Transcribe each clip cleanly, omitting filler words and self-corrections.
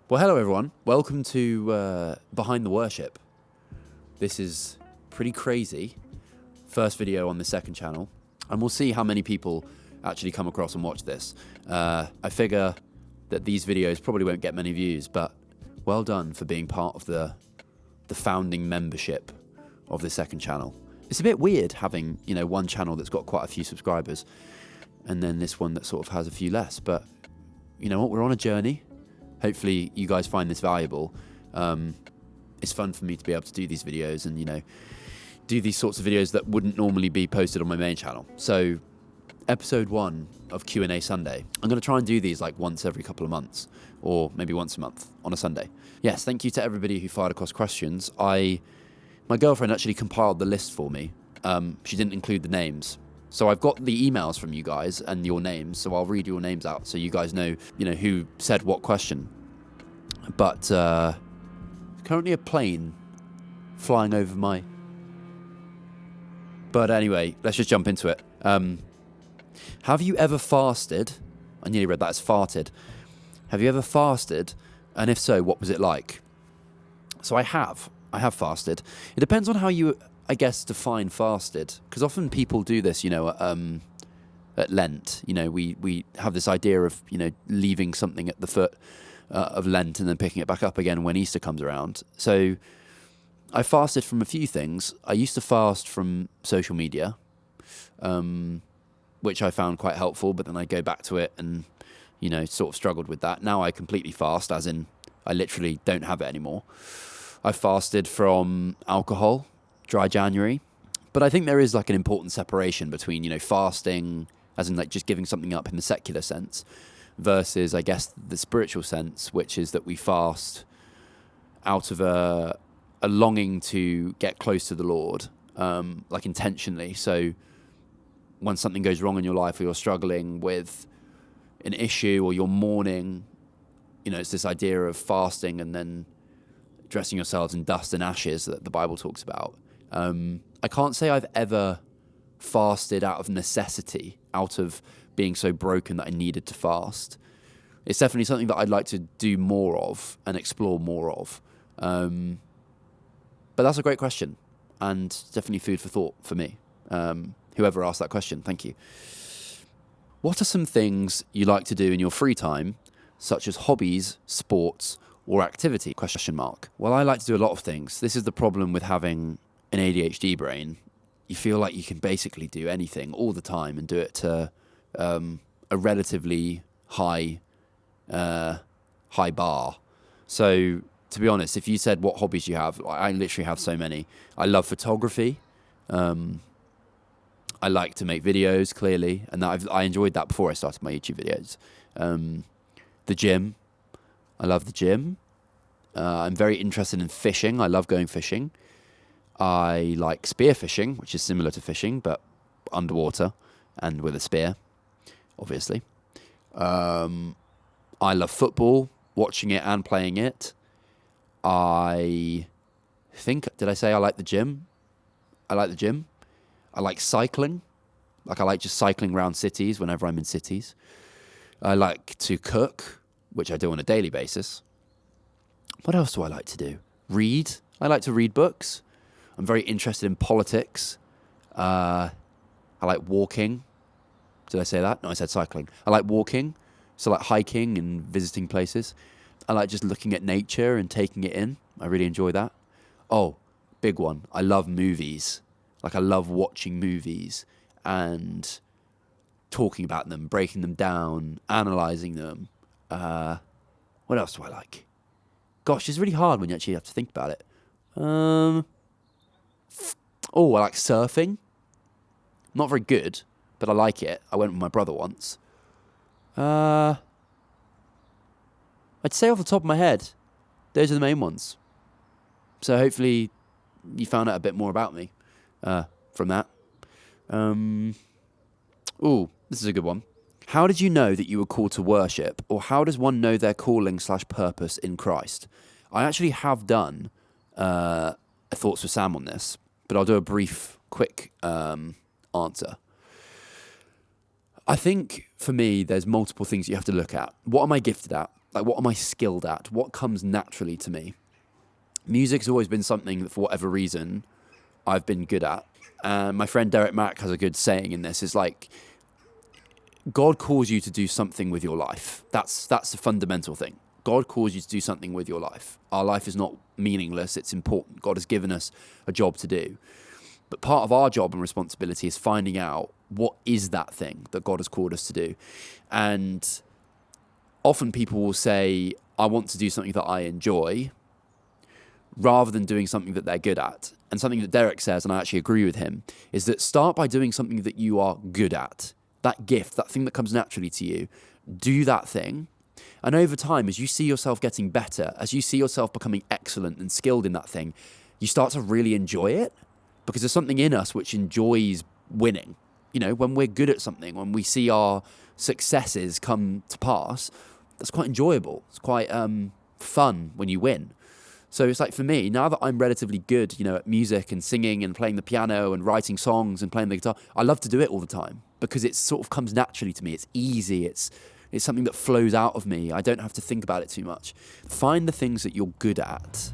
Well, hello everyone. Welcome to Behind the Worship. This is pretty crazy. First video on the second channel. And we'll see how many people actually come across and watch this. I figure that these videos probably won't get many views, but well done for being part of the founding membership of the second channel. It's a bit weird having, one channel that's got quite a few subscribers and then this one that sort of has a few less. But you know what? We're on a journey. Hopefully you guys find this valuable. It's fun for me to be able to do these videos and, do these sorts of videos that wouldn't normally be posted on my main channel. So episode 1 of Q&A Sunday. I'm going to try and do these like once every couple of months or maybe once a month on a Sunday. Yes, thank you to everybody who fired across questions. My girlfriend actually compiled the list for me. She didn't include the names. So I've got the emails from you guys and your names, so I'll read your names out so you guys know, who said what question. But currently a plane flying over my... But anyway, let's just jump into it. Have you ever fasted? I nearly read that as farted. Have you ever fasted? And if so, what was it like? So I have fasted. It depends on how you... define fasted, because often people do this, at Lent. We have this idea of, leaving something at the foot of Lent and then picking it back up again when Easter comes around. So I fasted from a few things. I used to fast from social media, which I found quite helpful, but then I go back to it and, sort of struggled with that. Now I completely fast, as in I literally don't have it anymore. I fasted from alcohol, dry January. But I think there is like an important separation between, fasting, as in like just giving something up in the secular sense, versus, I guess, the spiritual sense, which is that we fast out of a longing to get close to the Lord, like intentionally. So when something goes wrong in your life or you're struggling with an issue or you're mourning, it's this idea of fasting and then dressing yourselves in dust and ashes that the Bible talks about. I can't say I've ever fasted out of necessity, out of being so broken that I needed to fast. It's definitely something that I'd like to do more of and explore more of. But that's a great question and definitely food for thought for me. Whoever asked that question, thank you. What are some things you like to do in your free time, such as hobbies, sports, or activity? ? Well, I like to do a lot of things. This is the problem with having an ADHD brain. You feel like you can basically do anything all the time and do it to a relatively high bar. So, to be honest, if you said what hobbies you have, I literally have so many. I love photography. I like to make videos, clearly, and I enjoyed that before I started my YouTube videos. The gym. I love the gym. I'm very interested in fishing. I love going fishing. I like spearfishing, which is similar to fishing, but underwater and with a spear, obviously. I love football, watching it and playing it. I think, did I say I like the gym? I like the gym. I like cycling. I like just cycling around cities whenever I'm in cities. I like to cook, which I do on a daily basis. What else do I like to do? Read. I like to read books. I'm very interested in politics. I like walking. Did I say that? No, I said cycling. I like walking, so like hiking and visiting places. I like just looking at nature and taking it in. I really enjoy that. Oh, big one. I love movies. I love watching movies and talking about them, breaking them down, analysing them. What else do I like? Gosh, it's really hard when you actually have to think about it. I like surfing. Not very good, but I like it. I went with my brother once. I'd say off the top of my head, those are the main ones. So hopefully you found out a bit more about me from that. This is a good one. How did you know that you were called to worship, or how does one know their calling / purpose in Christ? I actually have done a Thoughts with Sam on this, but I'll do a brief, quick answer. I think, for me, there's multiple things you have to look at. What am I gifted at? Like, what am I skilled at? What comes naturally to me? Music's always been something that, for whatever reason, I've been good at. My friend Derek Mack has a good saying in this. It's like, God calls you to do something with your life. That's the fundamental thing. God calls you to do something with your life. Our life is not meaningless. It's important. God has given us a job to do. But part of our job and responsibility is finding out what is that thing that God has called us to do. And often people will say, I want to do something that I enjoy, rather than doing something that they're good at. And something that Derek says, and I actually agree with him, is that start by doing something that you are good at. That gift, that thing that comes naturally to you. Do that thing. And over time, as you see yourself getting better, as you see yourself becoming excellent and skilled in that thing, you start to really enjoy it, because there's something in us which enjoys winning. You know, when we're good at something, when we see our successes come to pass, that's quite enjoyable. It's quite fun when you win. So it's like, for me, now that I'm relatively good, at music and singing and playing the piano and writing songs and playing the guitar, I love to do it all the time because it sort of comes naturally to me. It's easy. It's something that flows out of me. I don't have to think about it too much. Find the things that you're good at,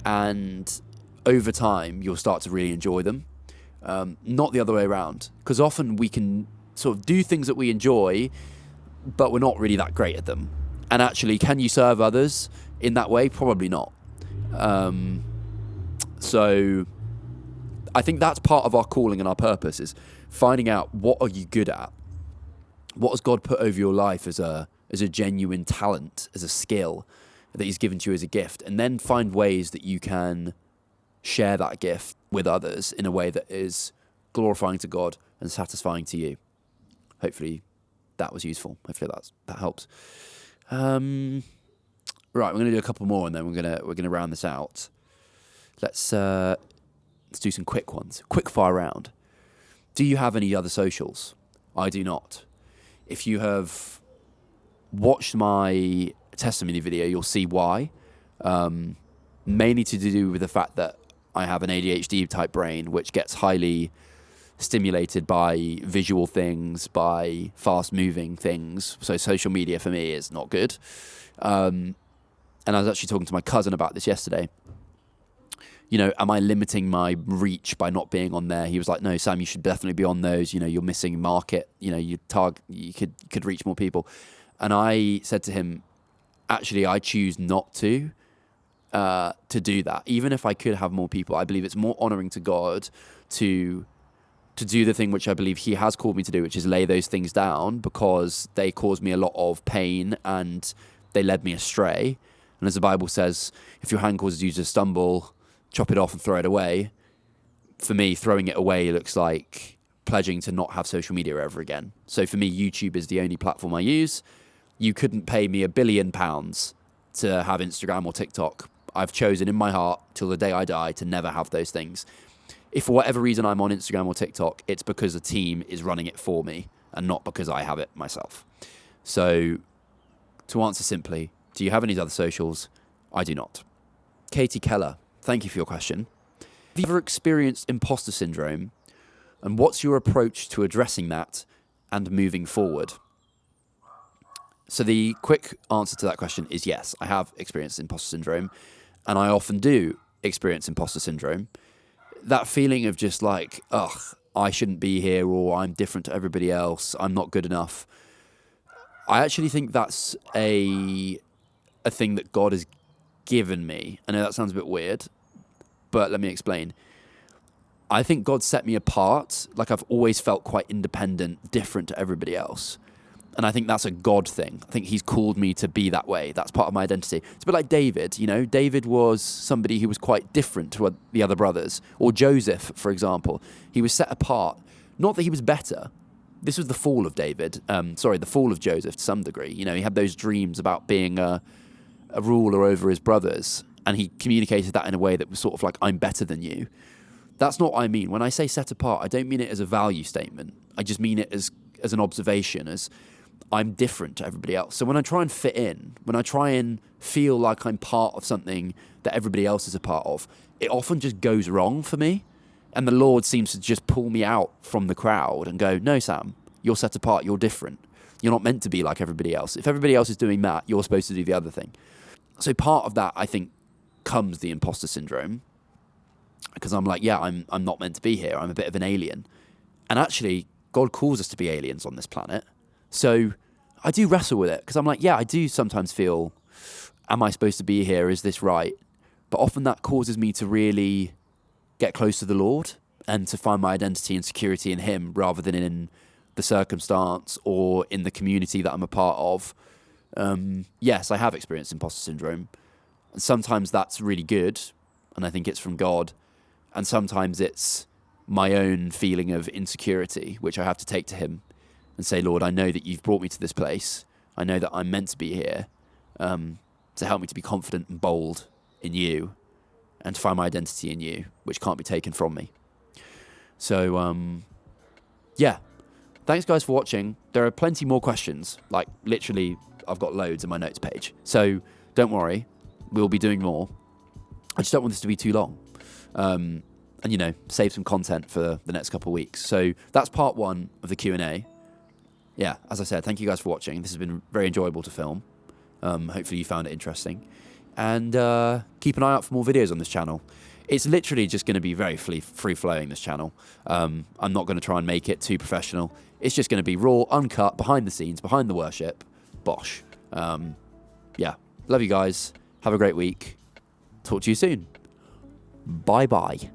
and over time, you'll start to really enjoy them. Not the other way around, because often we can sort of do things that we enjoy, but we're not really that great at them. And actually, can you serve others in that way? Probably not. So I think that's part of our calling and our purpose, is finding out, what are you good at? What has God put over your life as a genuine talent, as a skill that he's given to you as a gift? And then find ways that you can share that gift with others in a way that is glorifying to God and satisfying to you. Hopefully that was useful. Hopefully that helps. Right, we're going to do a couple more, and then we're going to round this out. Let's do some quick ones. Quick fire round. Do you have any other socials? I do not. If you have watched my testimony video, you'll see why. Mainly to do with the fact that I have an ADHD type brain, which gets highly stimulated by visual things, by fast moving things. So social media for me is not good. And I was actually talking to my cousin about this yesterday. Am I limiting my reach by not being on there? He was like, no, Sam, you should definitely be on those. You're missing market. You could reach more people. And I said to him, actually, I choose not to do that. Even if I could have more people, I believe it's more honoring to God to do the thing which I believe he has called me to do, which is lay those things down, because they caused me a lot of pain and they led me astray. And as the Bible says, if your hand causes you to stumble, chop it off and throw it away. For me, throwing it away looks like pledging to not have social media ever again. So for me, YouTube is the only platform I use. You couldn't pay me £1 billion to have Instagram or TikTok. I've chosen in my heart till the day I die to never have those things. If for whatever reason I'm on Instagram or TikTok, it's because a team is running it for me and not because I have it myself. So to answer simply, do you have any other socials? I do not. Katie Keller, thank you for your question. Have you ever experienced imposter syndrome, and what's your approach to addressing that and moving forward? So the quick answer to that question is yes, I have experienced imposter syndrome, and I often do experience imposter syndrome. That feeling of just like, I shouldn't be here, or I'm different to everybody else, I'm not good enough. I actually think that's a thing that God has given me. I know that sounds a bit weird, but let me explain. I think God set me apart. Like, I've always felt quite independent, different to everybody else. And I think that's a God thing. I think he's called me to be that way. That's part of my identity. It's a bit like David. David was somebody who was quite different to the other brothers. Or Joseph, for example. He was set apart. Not that he was better. This was the fall of David. The fall of Joseph to some degree. He had those dreams about being a ruler over his brothers. And he communicated that in a way that was sort of like, I'm better than you. That's not what I mean. When I say set apart, I don't mean it as a value statement. I just mean it as an observation, as I'm different to everybody else. So when I try and fit in, when I try and feel like I'm part of something that everybody else is a part of, it often just goes wrong for me. And the Lord seems to just pull me out from the crowd and go, no, Sam, you're set apart, you're different. You're not meant to be like everybody else. If everybody else is doing that, you're supposed to do the other thing. So part of that, I think, comes the imposter syndrome, because I'm like, yeah, I'm not meant to be here. I'm a bit of an alien. And actually, God calls us to be aliens on this planet. So I do wrestle with it, because I'm like, yeah, I do sometimes feel, am I supposed to be here? Is this right? But often that causes me to really get close to the Lord and to find my identity and security in Him rather than in the circumstance or in the community that I'm a part of. Yes, I have experienced imposter syndrome. And sometimes that's really good, and I think it's from God. And sometimes it's my own feeling of insecurity, which I have to take to Him and say, Lord, I know that you've brought me to this place. I know that I'm meant to be here, to help me to be confident and bold in you and to find my identity in you, which can't be taken from me. So, yeah. Thanks, guys, for watching. There are plenty more questions. Like, literally, I've got loads in my notes page. So, don't worry. We'll be doing more. I just don't want this to be too long. And, you know, save some content for the next couple of weeks. So, that's part 1 of the Q&A. Yeah, as I said, thank you guys for watching. This has been very enjoyable to film. Hopefully you found it interesting. And keep an eye out for more videos on this channel. It's literally just going to be very free-flowing, this channel. I'm not going to try and make it too professional. It's just going to be raw, uncut, behind the scenes, behind the worship. Bosh. Yeah. Love you guys. Have a great week. Talk to you soon. Bye-bye.